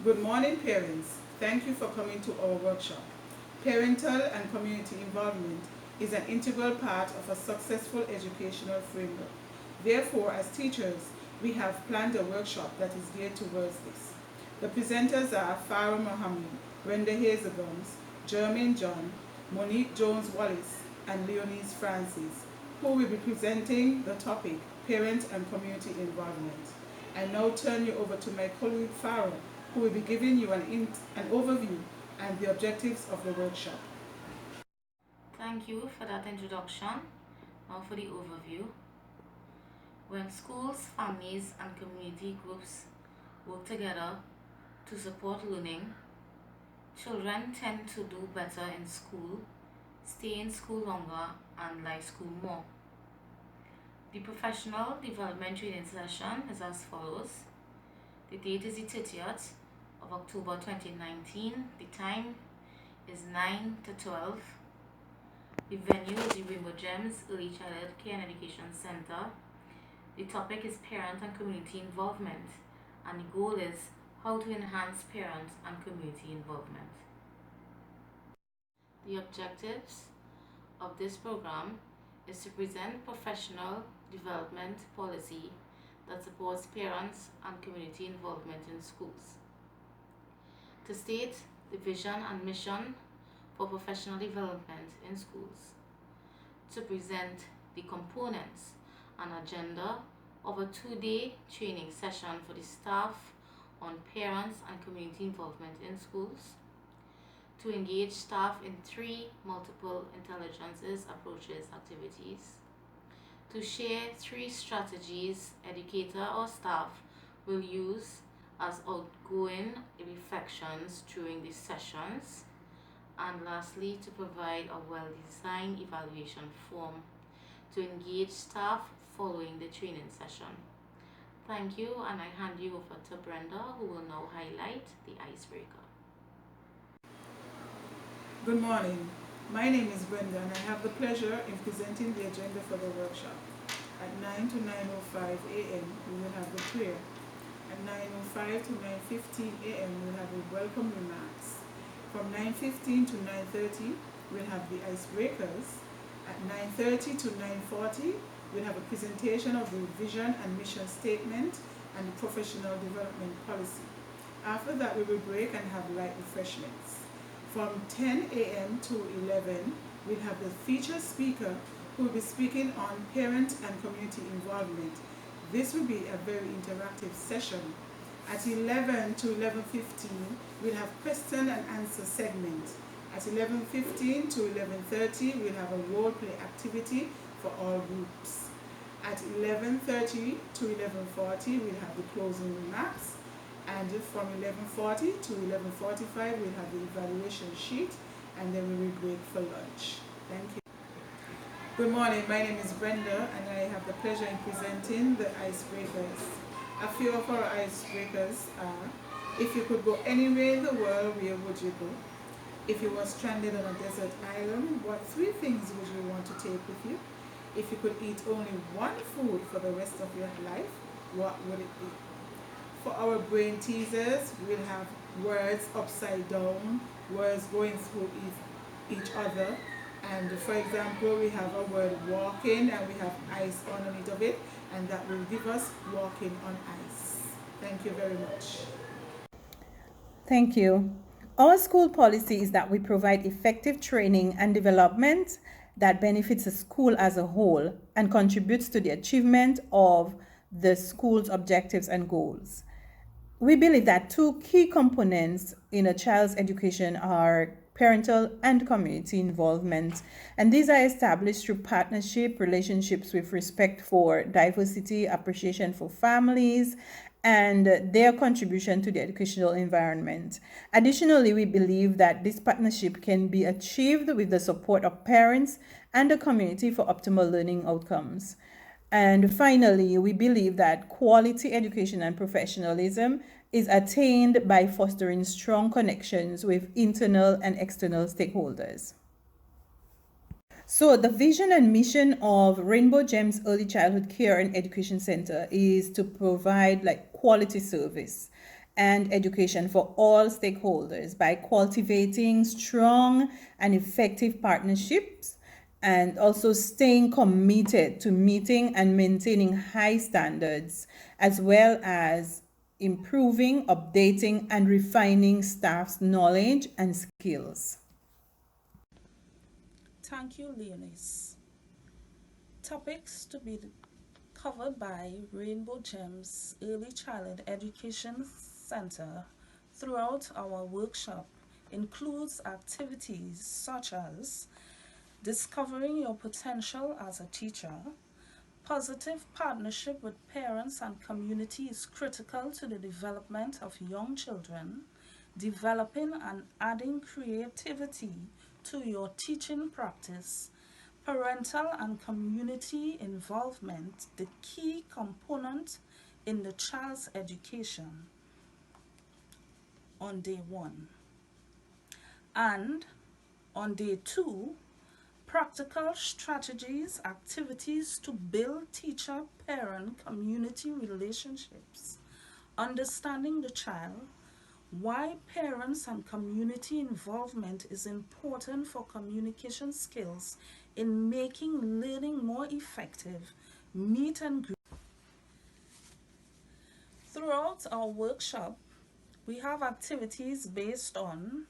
Good morning, parents. Thank you for coming to our workshop. Parental and community involvement is an integral part of a successful educational framework. Therefore, as teachers, we have planned a workshop that is geared towards this. The presenters are Farah Mohammed, Brenda Hazelgums, Jermaine John, Monique Jones-Wallace, and Leonie Francis, who will be presenting the topic, Parent and Community Involvement. I now turn you over to my colleague Farah, who will be giving you an overview and the objectives of the workshop. Thank you for that introduction. Now for the overview. When schools, families, and community groups work together to support learning, children tend to do better in school, stay in school longer, and like school more. The professional development training session is as follows. The date is the 30th of October 2019. The time is 9 to 12. The venue is the Rainbow Gems Early Childhood Care and Education Center. The topic is parent and community involvement, and the goal is how to enhance parent and community involvement. The objectives of this program is to present professional development policy that supports parents and community involvement in schools. To state the vision and mission for professional development in schools. To present the components and agenda of a 2-day training session for the staff on parents and community involvement in schools. To engage staff in 3 multiple intelligences approaches activities. To share 3 strategies educator or staff will use as outgoing reflections during the sessions. And lastly, to provide a well-designed evaluation form to engage staff following the training session. Thank you, and I hand you over to Brenda, who will now highlight the icebreaker. Good morning. My name is Brenda, and I have the pleasure in presenting the agenda for the workshop. At 9 to 9:05 a.m., we will have the prayer. At 9:05 to 9:15 a.m., we will have the welcome remarks. From 9:15 to 9:30, we'll have the icebreakers. At 9:30 to 9:40, we'll have a presentation of the vision and mission statement and the professional development policy. After that, we will break and have light refreshments. From 10 a.m. to 11, we'll have the featured speaker who will be speaking on parent and community involvement. This will be a very interactive session. At 11 to 11:15, we'll have question and answer segment. At 11:15 to 11:30, we'll have a role play activity for all groups. At 11:30 to 11:40, we'll have the closing remarks. And from 11:40 to 11:45, we'll have the evaluation sheet, and then we will break for lunch. Thank you. Good morning, my name is Brenda, and I have the pleasure in presenting the icebreakers. A few of our icebreakers are, if you could go anywhere in the world, where would you go? If you were stranded on a desert island, what 3 things would you want to take with you? If you could eat only one food for the rest of your life, what would it be? For our brain teasers, we'll have words upside down, words going through each other. And for example, we have a word walking, and we have ice underneath of it, and that will give us walking on ice. Thank you very much. Thank you. Our school policy is that we provide effective training and development that benefits the school as a whole and contributes to the achievement of the school's objectives and goals. We believe that 2 key components in a child's education are parental and community involvement, and these are established through partnership, relationships with respect for diversity, appreciation for families, and their contribution to the educational environment. Additionally, we believe that this partnership can be achieved with the support of parents and the community for optimal learning outcomes. And finally, we believe that quality education and professionalism is attained by fostering strong connections with internal and external stakeholders. So the vision and mission of Rainbow Gems Early Childhood Care and Education Center is to provide quality service. and education for all stakeholders by cultivating strong and effective partnerships and also staying committed to meeting and maintaining high standards, as well as improving, updating, and refining staff's knowledge and skills. Thank you, Leonis. Topics to be covered by Rainbow Gems Early Childhood Education Center throughout our workshop includes activities such as discovering your potential as a teacher. Positive partnership with parents and community is critical to the development of young children. Developing and adding creativity to your teaching practice. Parental and community involvement, the key component in the child's education on day 1. And on day 2, practical strategies, activities to build teacher-parent community relationships, understanding the child, why parents and community involvement is important for communication skills in making learning more effective, meet and greet. Throughout our workshop, we have activities based on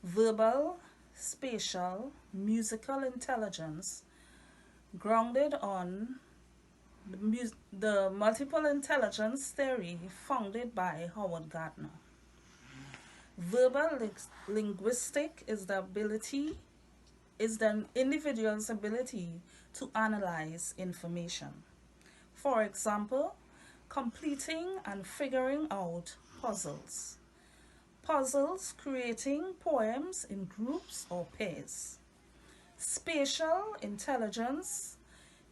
verbal, spatial, musical intelligence, grounded on the multiple intelligence theory founded by Howard Gardner. Verbal linguistic is the individual's ability to analyze information. For example, completing and figuring out puzzles. Puzzles creating poems in groups or pairs. Spatial intelligence,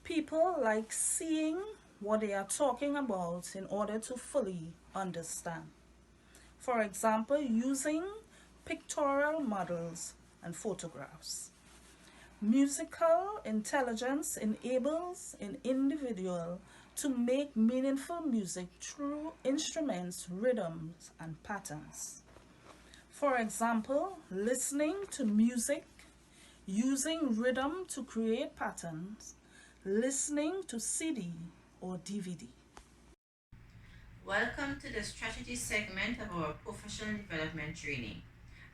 people like seeing what they are talking about in order to fully understand. For example, using pictorial models and photographs. Musical intelligence enables an individual to make meaningful music through instruments, rhythms, and patterns. For example, listening to music, using rhythm to create patterns, listening to CD or DVD. Welcome to the strategy segment of our professional development training.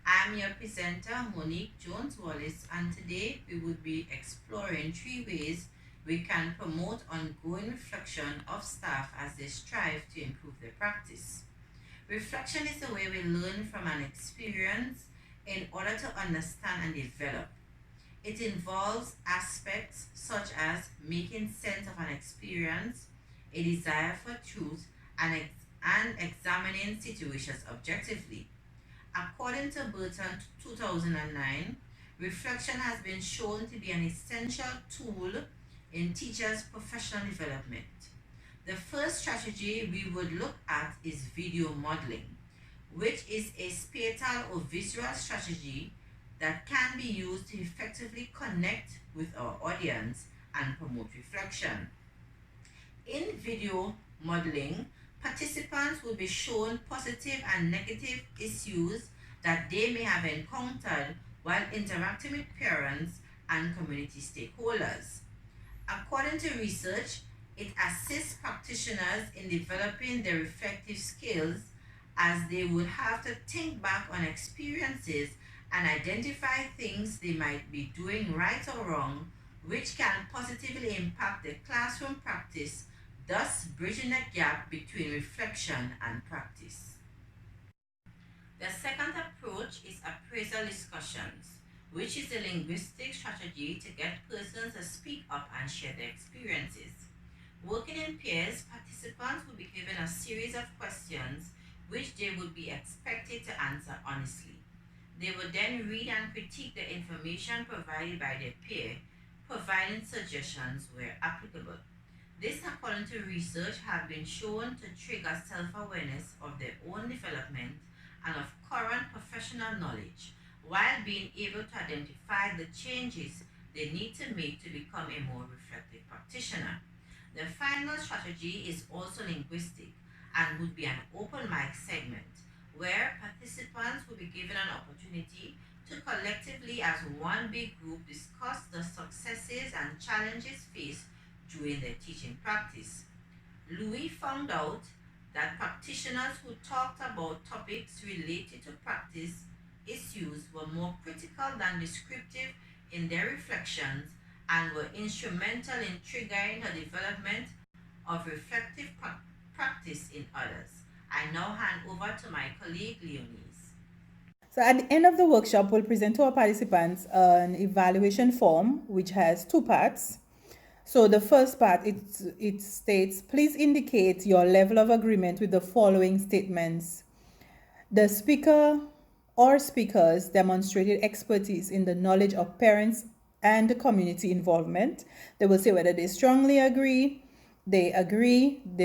I'm your presenter, Monique Jones-Wallace, and today we will be exploring 3 ways we can promote ongoing reflection of staff as they strive to improve their practice. Reflection is the way we learn from an experience in order to understand and develop. It involves aspects such as making sense of an experience, a desire for truth, and examining situations objectively. According to Burton 2009, reflection has been shown to be an essential tool in teachers' professional development. The first strategy we would look at is video modeling, which is a spatial or visual strategy that can be used to effectively connect with our audience and promote reflection. In video modeling, participants will be shown positive and negative issues that they may have encountered while interacting with parents and community stakeholders. According to research, it assists practitioners in developing their reflective skills as they would have to think back on experiences and identify things they might be doing right or wrong, which can positively impact their classroom practice, thus bridging the gap between reflection and practice. The second approach is appraisal discussions, which is a linguistic strategy to get persons to speak up and share their experiences. Working in pairs, participants will be given a series of questions which they would be expected to answer honestly. They would then read and critique the information provided by their peer, providing suggestions where applicable. This, according to research, have been shown to trigger self-awareness of their own development and of current professional knowledge, while being able to identify the changes they need to make to become a more reflective practitioner. The final strategy is also linguistic, and would be an open mic segment where participants will be given an opportunity to collectively, as one big group, discuss the successes and challenges faced during their teaching practice. Louis found out that practitioners who talked about topics related to practice issues were more critical than descriptive in their reflections and were instrumental in triggering the development of reflective practice in others. I now hand over to my colleague Leonie. So at the end of the workshop, we'll present to our participants an evaluation form which has two parts. So the first part, it states, please indicate your level of agreement with the following statements. The speaker or speakers demonstrated expertise in the knowledge of parents and the community involvement. They will say whether they strongly agree, they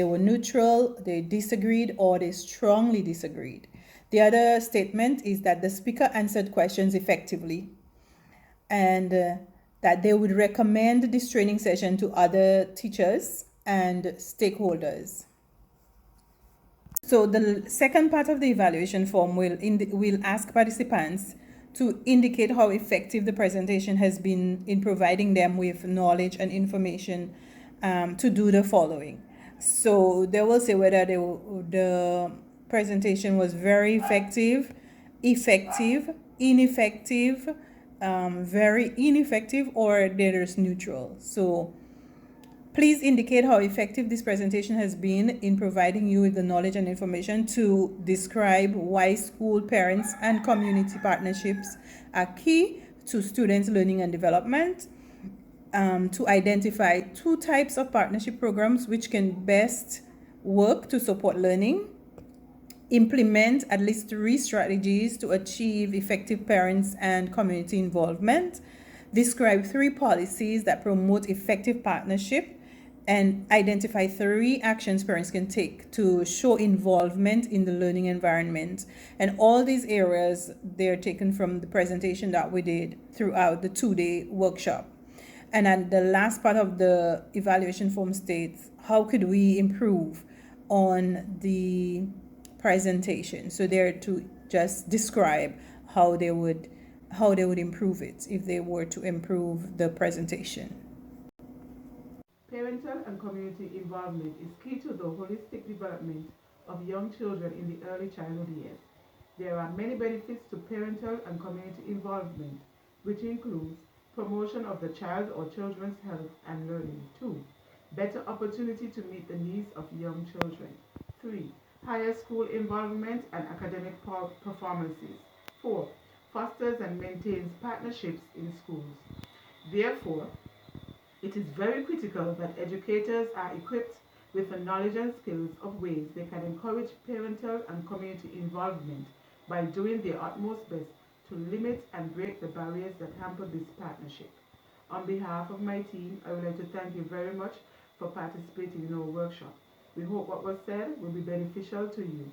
were neutral, they disagreed, or they strongly disagreed. The other statement is that the speaker answered questions effectively and that they would recommend this training session to other teachers and stakeholders. So the second part of the evaluation form will ask participants to indicate how effective the presentation has been in providing them with knowledge and information to do the following. So they will say whether the presentation was very effective, ineffective, very ineffective, or there's neutral. So please indicate how effective this presentation has been in providing you with the knowledge and information to describe why school, parents, and community partnerships are key to students' learning and development, to identify two types of partnership programs which can best work to support learning, implement at least 3 strategies to achieve effective parents and community involvement, describe 3 policies that promote effective partnership, and identify 3 actions parents can take to show involvement in the learning environment. And all these areas, they're taken from the presentation that we did throughout the 2-day workshop. And then the last part of the evaluation form states, how could we improve on the presentation? So they're to just describe how they would improve it if they were to improve the presentation. Parental and community involvement is key to the holistic development of young children in the early childhood years. There are many benefits to parental and community involvement, which includes promotion of the child or children's health and learning. 2. Better opportunity to meet the needs of young children. 3. Higher school involvement and academic performances. 4. Fosters and maintains partnerships in schools. Therefore, it is very critical that educators are equipped with the knowledge and skills of ways they can encourage parental and community involvement by doing their utmost best to limit and break the barriers that hamper this partnership. On behalf of my team, I would like to thank you very much for participating in our workshop. We hope what was said will be beneficial to you.